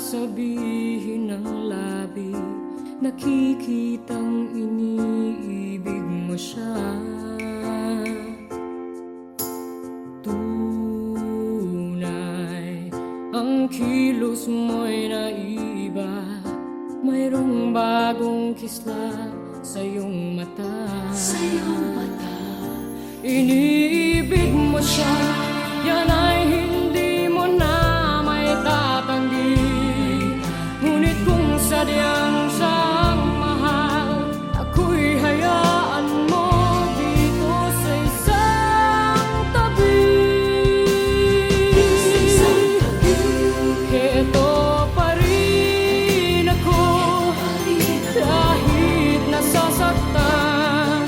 sasabihin ng labi, nakikitang iniibig mo siya. Tunay, ang kilos mo'y naiba, mayroong bagong kislap sa iyong mata. Iniibig mo siya, yan ay hindi mo na may tatanggi. Ngunit kung sadyang siyang mahal, ako'y hayaan mo dito sa isang tabi. Heto pa rin ako, kahit nasasaktan.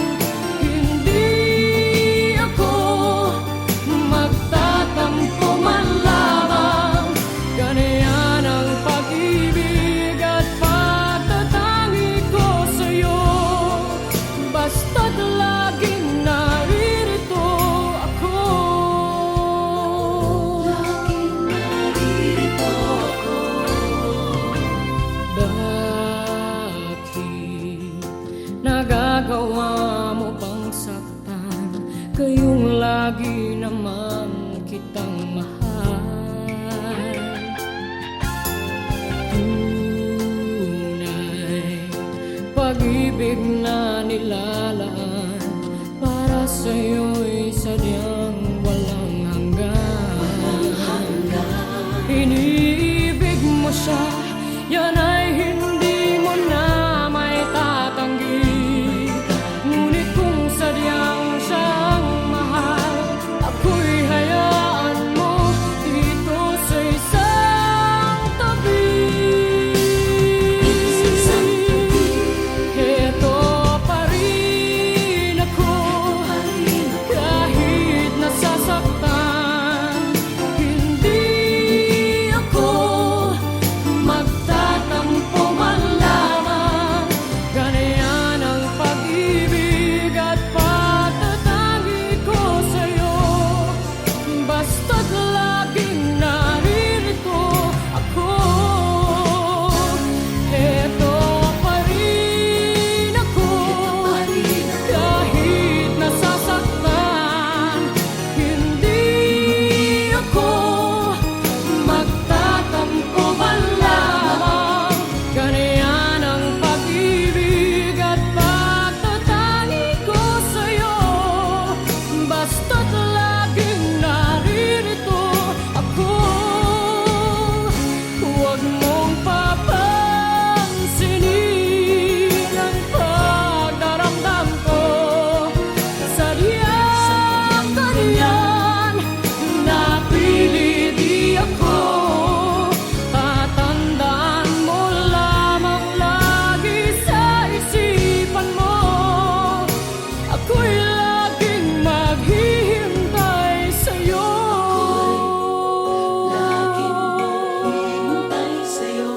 Nagagawa mo bang saktan, kayong lagi naman kitang mahal? Tunay, pag-ibig na nilalaan para sa'yo'y sadyang walang hanggan. Iniibig mo siya, yan ay hindi mo na may tatanggi. Ngunit kung sadyang siyang mahal, ako'y hayaan mo dito sa isang tabi. Heto pa rin ako, kahit nasasaktan. Hindi ako magtatampo man lamang, ganyan ang pag-ibig at pagtatangi ko sa'yo. Basta't laging naririto ako. Heto pa rin ako, kahit nasasaktan. Hindi ako magtatampo man lamang, ganyan ang pag-ibig at pagtatangi ko sa'yo. Basta't laging naririto ako. Huwag mong papansinin ang pagdaramdam ko. Sadyang ganyan, napili di ako. Tatandaan mo lamang lagi sa isipan mo, ako'y laging maghihintay sa'yo. Laging maghihintay sa'yo.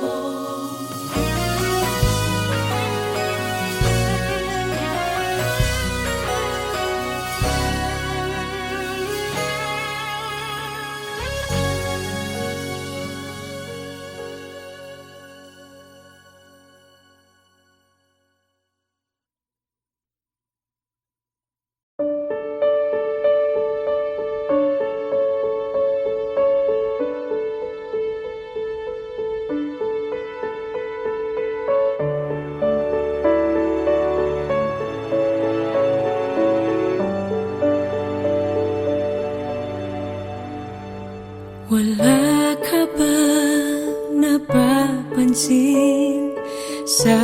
Wala ka ba napapansin sa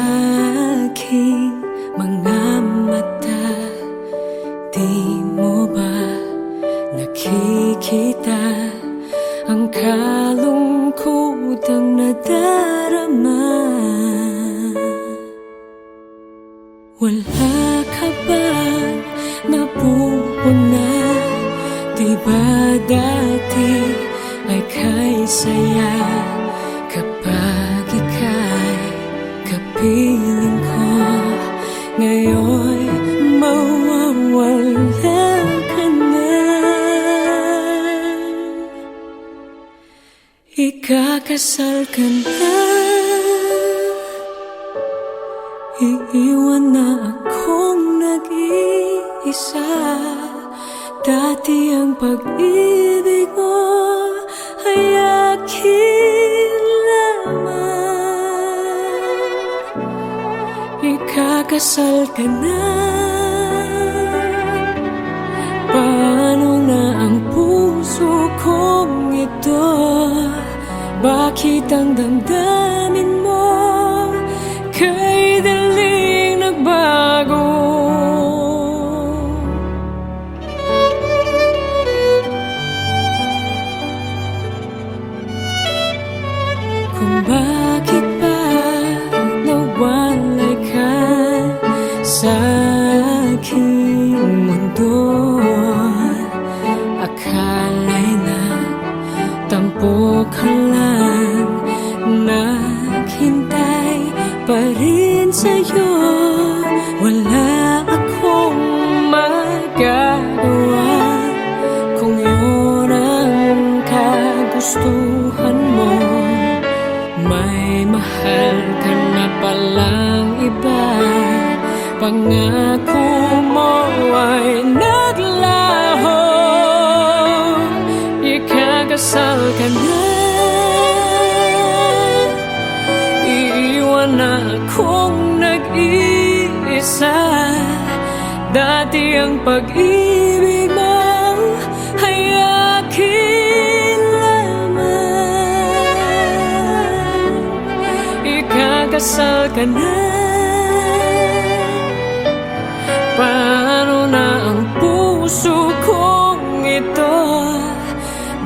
aking mga mata? Di mo ba nakikita ang kalungkotang nadarama? Wala ka ba napupuna? Di ba dati ay kay saya kapag ika'y kapiling ko? Ngayon mawawala ka na. ikakasal ka na. Iiwan na akong nag-iisa. Dati ang pag-ibig mo ay akin lamang. Ikakasal ka na. Paano na ang puso kong ito? Bakit ang damdamin mo kay daling nagbago? Kung bakit ba nawalay ka sa aking mundo, akala'y nagtampo ka lang, naghintay pa rin sa'yo. Wala akong magagawa kung yun ang kagustuhan mo. May mahal ka na palang iba, pangako mo ay naglaho. Ikakasal ka na. Iiwan na akong nag-iisa. Dati ang pag-ibig mo ay akin lamang. Ikakasal ka na. Paano na ang puso kong ito?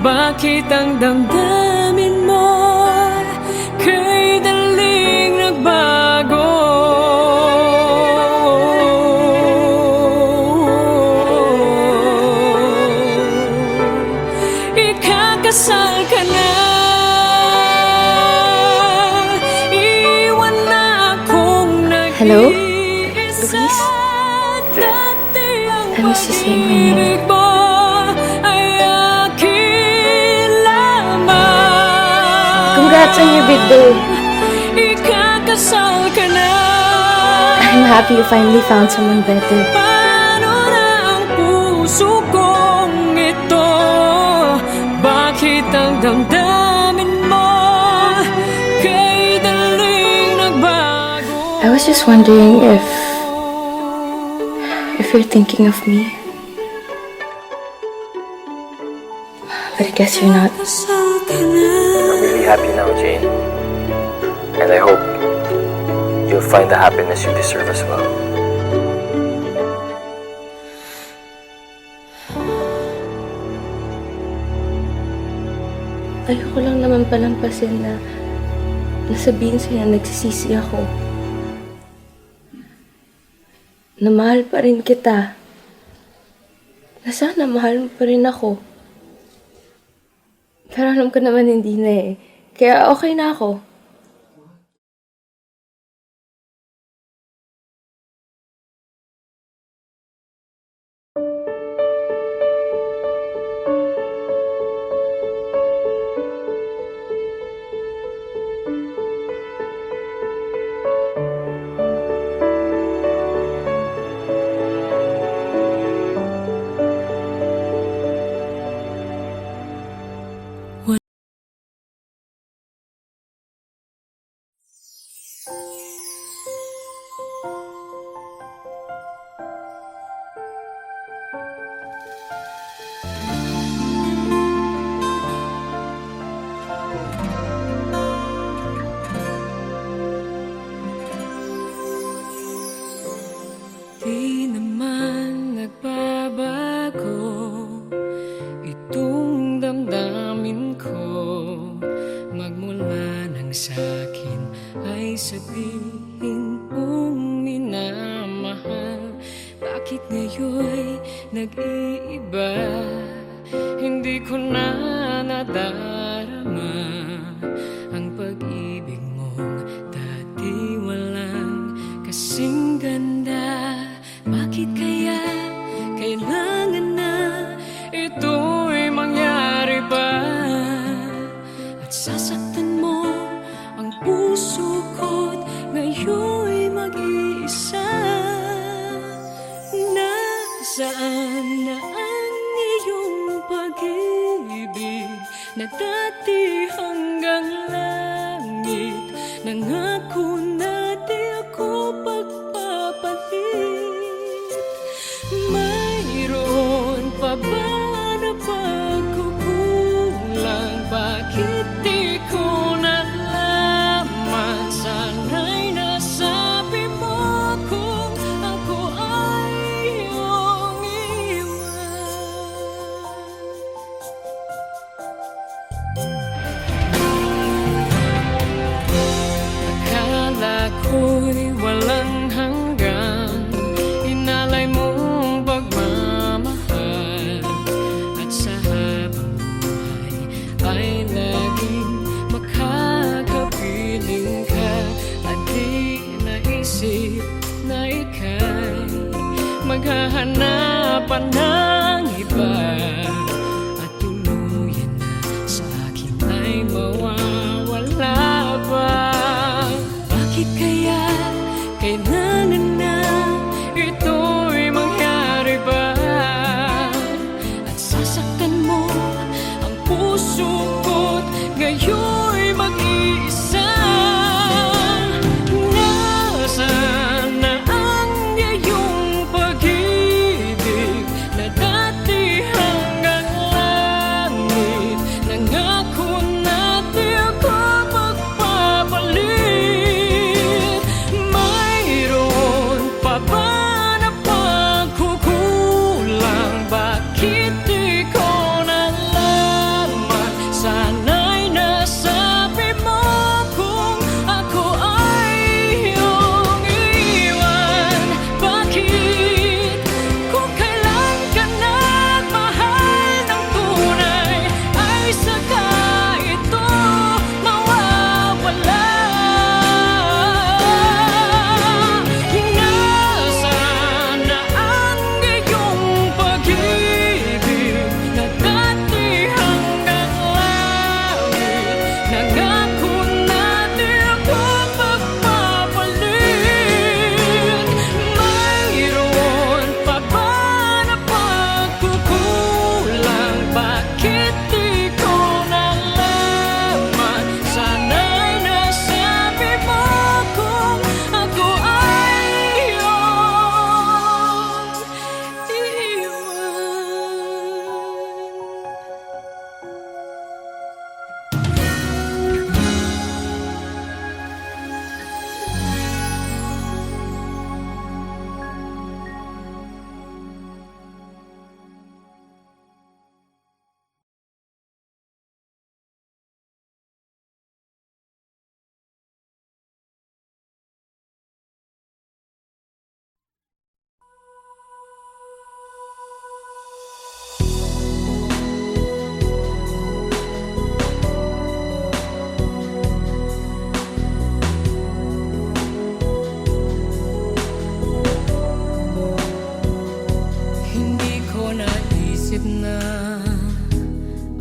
Bakit ang damdamin mo kay daling nagbago? Ikakasal ka na. Iwan na akong nag-iisa. Hello? Luis? I miss you saying my name. Congrats on your big day. Ikakasal ka na. I'm happy you finally found someone better. Paano na ang puso kong ito? Bakit ang damdamin mo kay daling nagbago? I was just wondering if you're thinking of me. But I guess you're not. I'm really happy now, Jane. And I hope you'll find the happiness you deserve as well. Ayoko lang naman palampasin na nasabihin sa'yo na nagsisisi ako. Na mahal pa rin kita. Na sana mahal mo pa rin ako. Pero alam ko naman hindi na eh. Kaya okay na ako. Di naman nagbabago itong damdamin ko. Magmula nang sa'kin ay sabihin mong minamahal. Bakit ngayon'y nag-iiba? Hindi ko na nadarama ang pag-ibig mong dati walang kasing ganda. Bakit kaya kailangan na ito'y mangyari pa? At sasaktan mo ang puso ko't ngayon'y mag-iisa. Nasaan na ang iyong pag-ibig na dati hanggang langit? Nangako na di ako pagpapalit. Mayroon pa ba na pagkukulang? Bakit di ko nalaman? Sana'y nasabi mo kung ako ay iyong akala ko'y walang hanggan, inalay mong pagmamahal, at sa habang buhay ay laging makakapiling ka. At di naisip na ika'y maghahanapan ng iba, at tuluyan na sa akin ay mawawala ba? Bakit kaya kailangan na ito'y mangyari ba? At sasaktan mo ang puso ko't ngayon'y mag-iisa. Nasaan na ang iyong pag-ibig na dati hanggang langit? Nangako na di ako magpapalit. Mayroon pa ba na pagkukulang? Bakit di ko nalaman? Sana'y nasabi mo kung ako ay iyong iwan. Bakit kung kailan ka nagmahal ng tunay ay saka ito mawawala? Nasaan na ang iyong pag-ibig na dati hanggang langit? Nangako na di ako magpapalit. Mayroon pa ba na pagkukulang? Bakit di ko nalaman? Sana'y nasabi mo kung ako ay iyong iwan. Hindi ko naisip na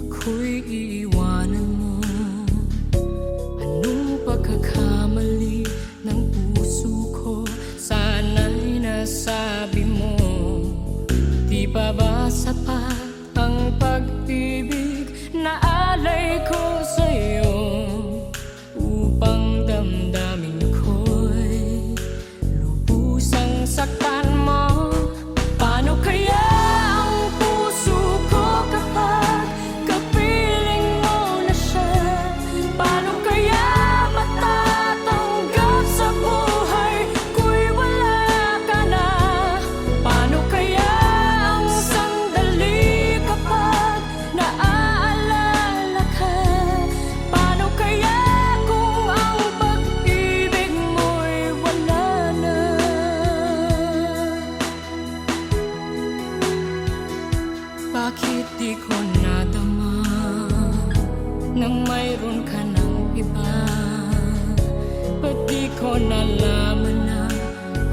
ako'y iiwanan mo. Anong pagkakamali ng puso ko? Sana'y nasabi mo. Di pa ba sapat ang pag-ibig na alay ko sa'yo, upang damdamin ko'y lubusang saktan mo? Paano kaya ang puso ko kapag kapiling mo na siya? Paano kaya matatanggap sa buhay ko'y wala ka na? Paano kaya ang sandali kapag naaalala ka? Paano kaya kung ang pag-ibig mo'y wala na? Bakit di ko nadama nang mayroon ka ng iba? Ba't di ko nalaman na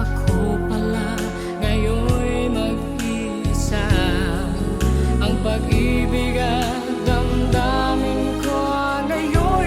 ako pala ngayon'y mag-iisa? Ang pag-ibig at damdamin ko ngayon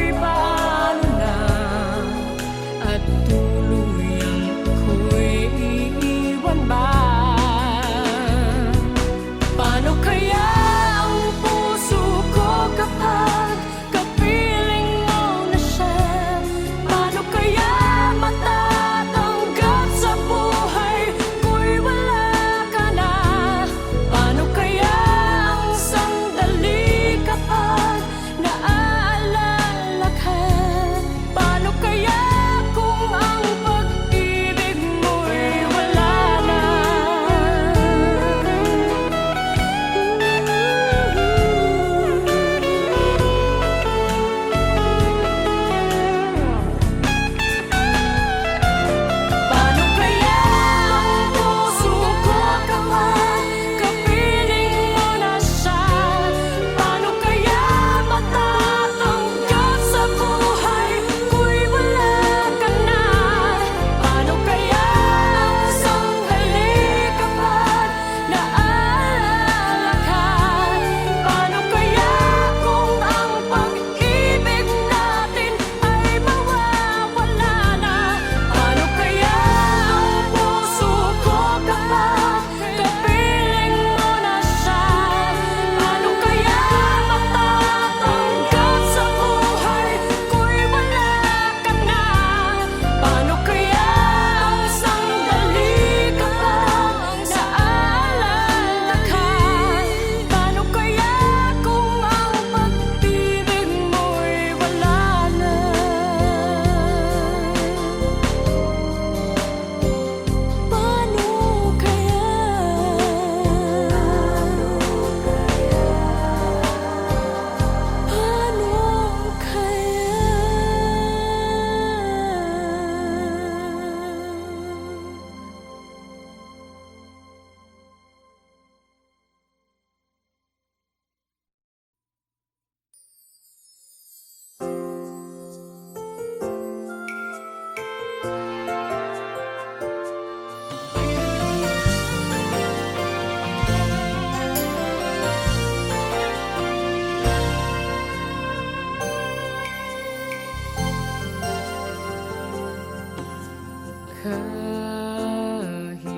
Kahit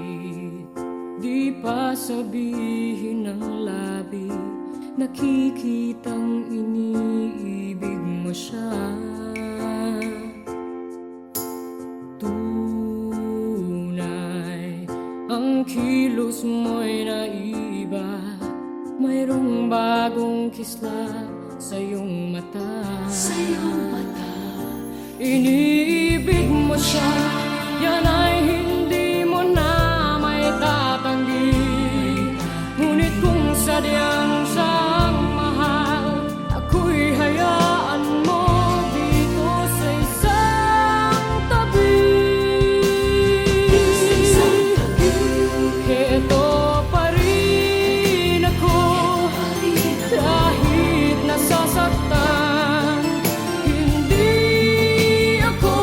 di pa sabihin ng labi, nakikitang iniibig mo siya. Tunay ang kilos mo'y naiba, mayroong bagong kislap sa iyong mata. Iniibig mo siya, yan ay hindi mo na may tatanggi. Ngunit kung sadyang siyang mahal, ako'y hayaan mo dito sa isang tabi. Heto pa rin ako, kahit nasasaktan. Hindi ako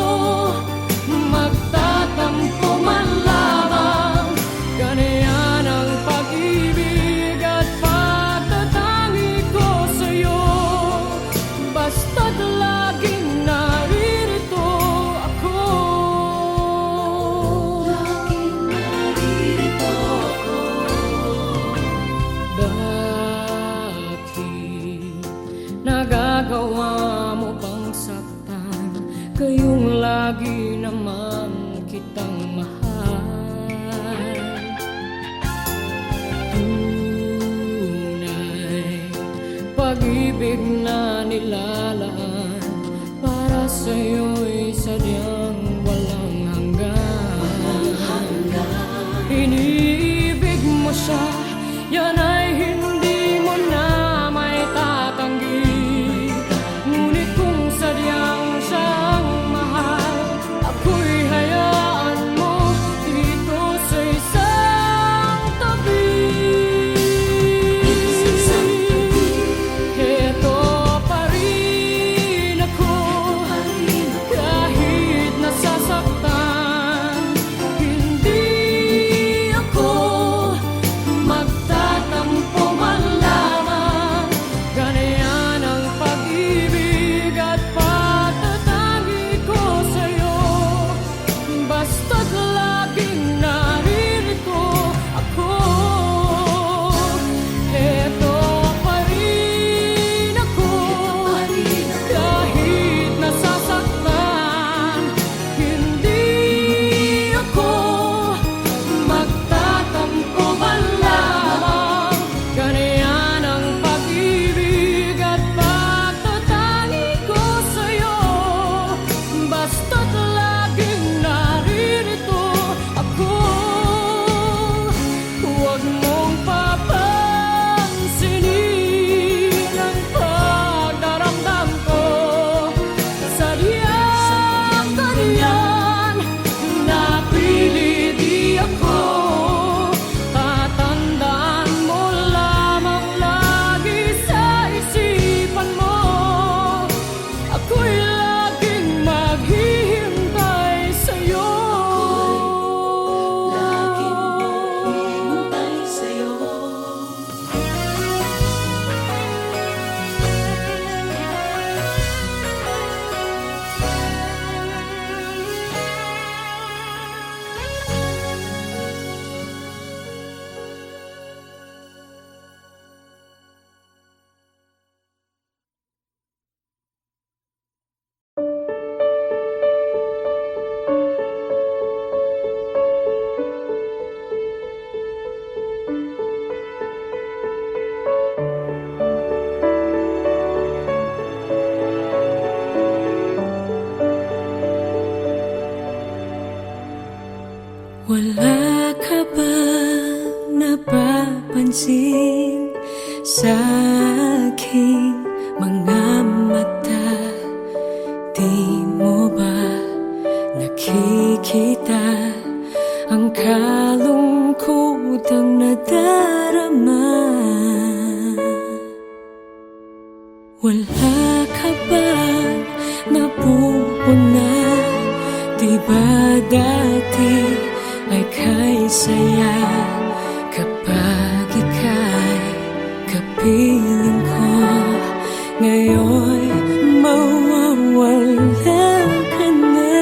magtatampo man lamang. Ganyan ang pag-ibig at pagtatangi ko sa'yo. Basta't laging naririto ako. Bakit nagagawa mo pang saktan? Kayong lagi naman kitang mahal. Tunay pag-ibig na nilalaan para sa'yo'y sadyang walang hanggan. Iniibig mo siya, yan ay hindi mo na may tatanggi. Ngunit kung sadyang siyang mahal, ako'y hayaan mo dito sa isang tabi. Heto pa rin ako, kahit nasasaktan. Hindi ako magtatampo man lamang. Ganyan ang pag-ibig at pagtatangi ko sa'yo. Basta't laging naririto ako. Heto pa rin ako, kahit nasasaktan. Hindi ako magtatampo man lamang. Ganyan ang pag-ibig at pagtatangi ko sa'yo. Basta't laging naririto ako. Huwag mong papansinin ang pagdaramdam ko. Sadyang ganyan, napili di ako. Tatandaan mo lamang lagi sa isipan mo, ako'y laging maghihintay sa'yo. Hintay sa'yo. Wala ka ba napapansin sa aking mga mata? Di mo ba nakikita ang kalungkotang nadarama? Wala ka ba napupuna? Di ba dati ay kay saya kapag ika'y kapiling ko? Ngayon mawawala ka na.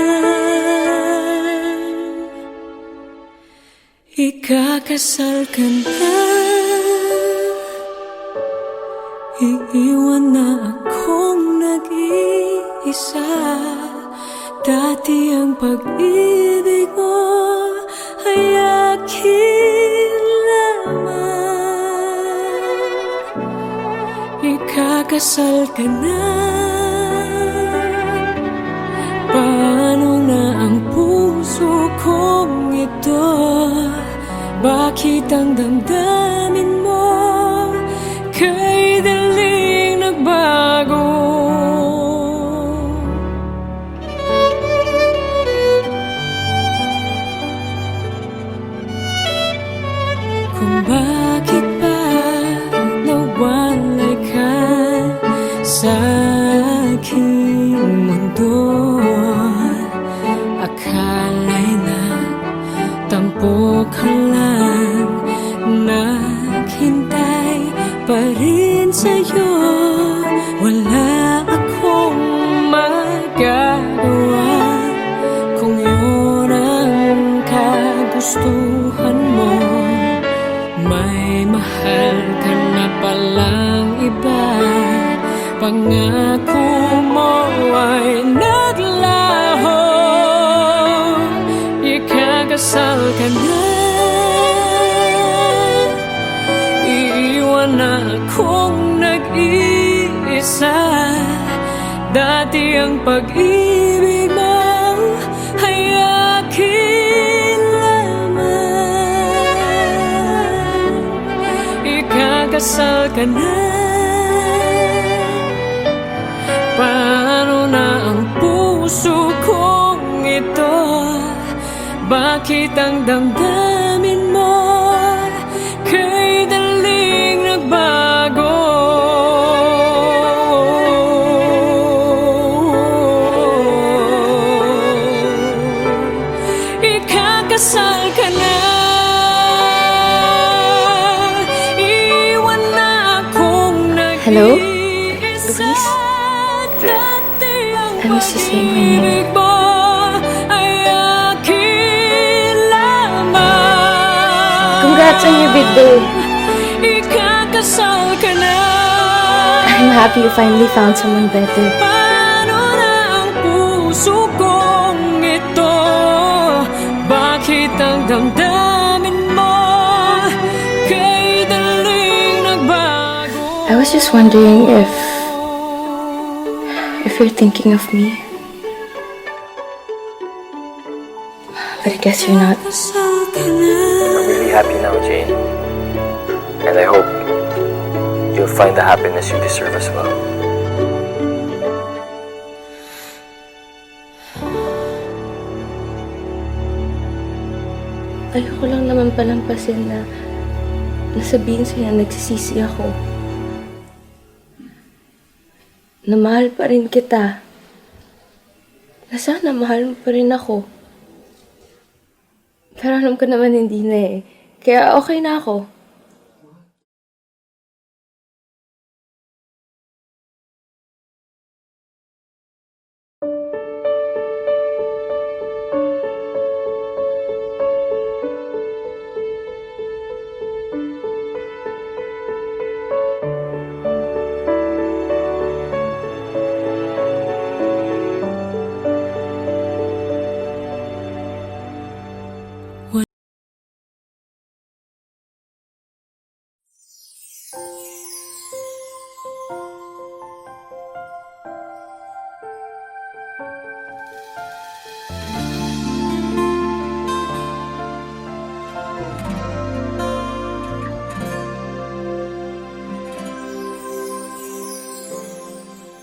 Ikakasal ka na, iiwan na akong nag-iisa. Dati ang pag-ibig mo ay akin lamang. Ikakasal ka na, paano na ang puso kong ito? Bakit ang damdamin mo kay daling nagbago? Kung bakit ba nawalay ka sa aking mundo, akala'y nagtampo ka lang, naghintay pa rin sa'yo. Wala akong magagawa kung yun ang kagustuhan mo. May mahal ka na palang iba, pangako mo ay naglaho. Ikakasal ka na, iiwan na akong nag-iisa. Dati ang pag-ibig mo ay akin lamang. Ikakasal ka na, paano na ang puso kong ito? Bakit ang damdamin mo kay daling nagbago? Ikakasal ka na, iwan na akong nag-iisa. Hello? Luis? I miss you saying my name. Congrats on your big day. Ikakasal ka na, I'm happy you finally found someone better. paano na ang puso kong ito? Bakit ang damdamin mo kay daling nagbago? I was just wondering if you're thinking of me. But I guess you're not. Ikakasal ka na, I'm really happy now, Jane. And I hope you'll find the happiness you deserve as well. Ayoko lang naman palampasin na nasabihin sa'yo na nagsisisi ako. Na mahal pa rin kita. Na sana mahal mo pa rin ako. Pero alam ko naman hindi na eh. Kaya okay na ako.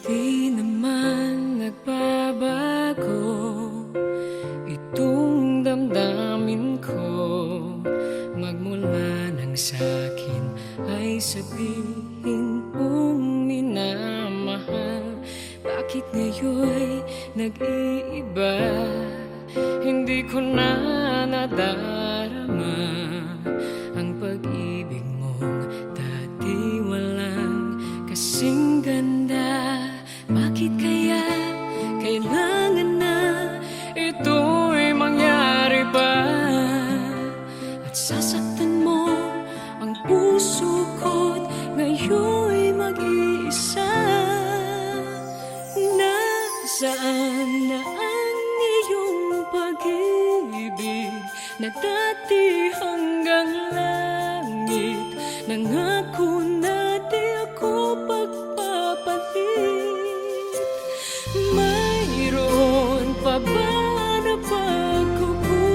Di naman nagbabago itong damdamin ko. Magmula nang sa'kin ay sabihin mong minamahal. Bakit ngayon'y nag-iiba? Hindi ko na nadarama ang pag-ibig mong dati walang kasing ganda. Bakit kaya kailangan na ito'y mangyari pa? At sasakit Nasaan na ang iyong pag-ibig na dati hanggang langit? Nangako na di ako pagpapalit. Mayroon pa ba na pagkukulang?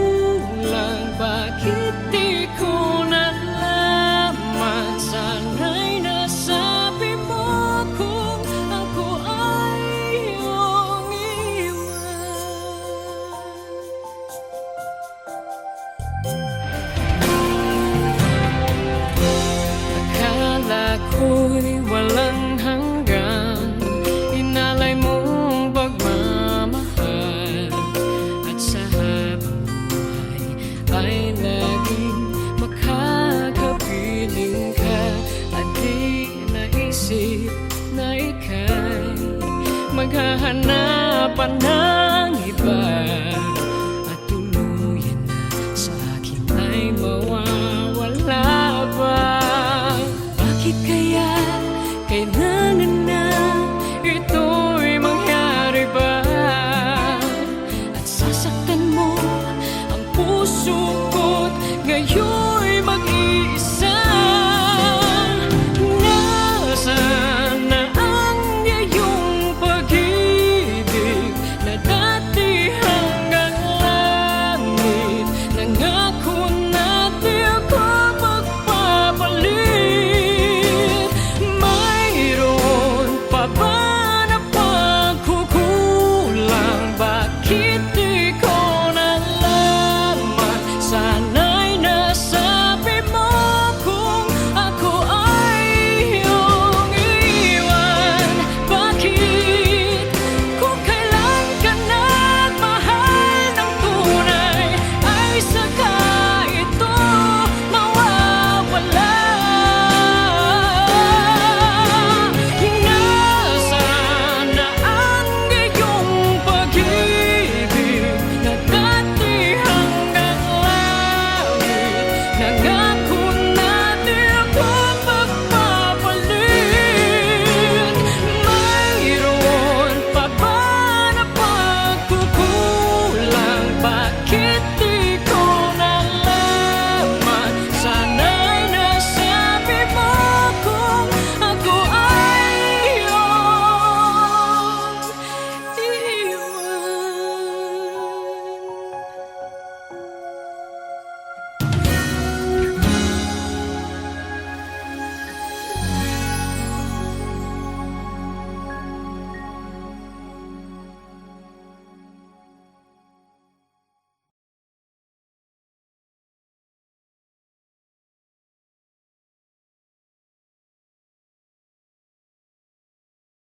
Bakit di ko nalaman? Sana'y nasabi mo kung ako ay iyong akala ko'y walang hanggan, inalay mong pagmamahal, at sa habang buhay ay laging makakapiling ka. At di naisip na ika'y maghahanapan na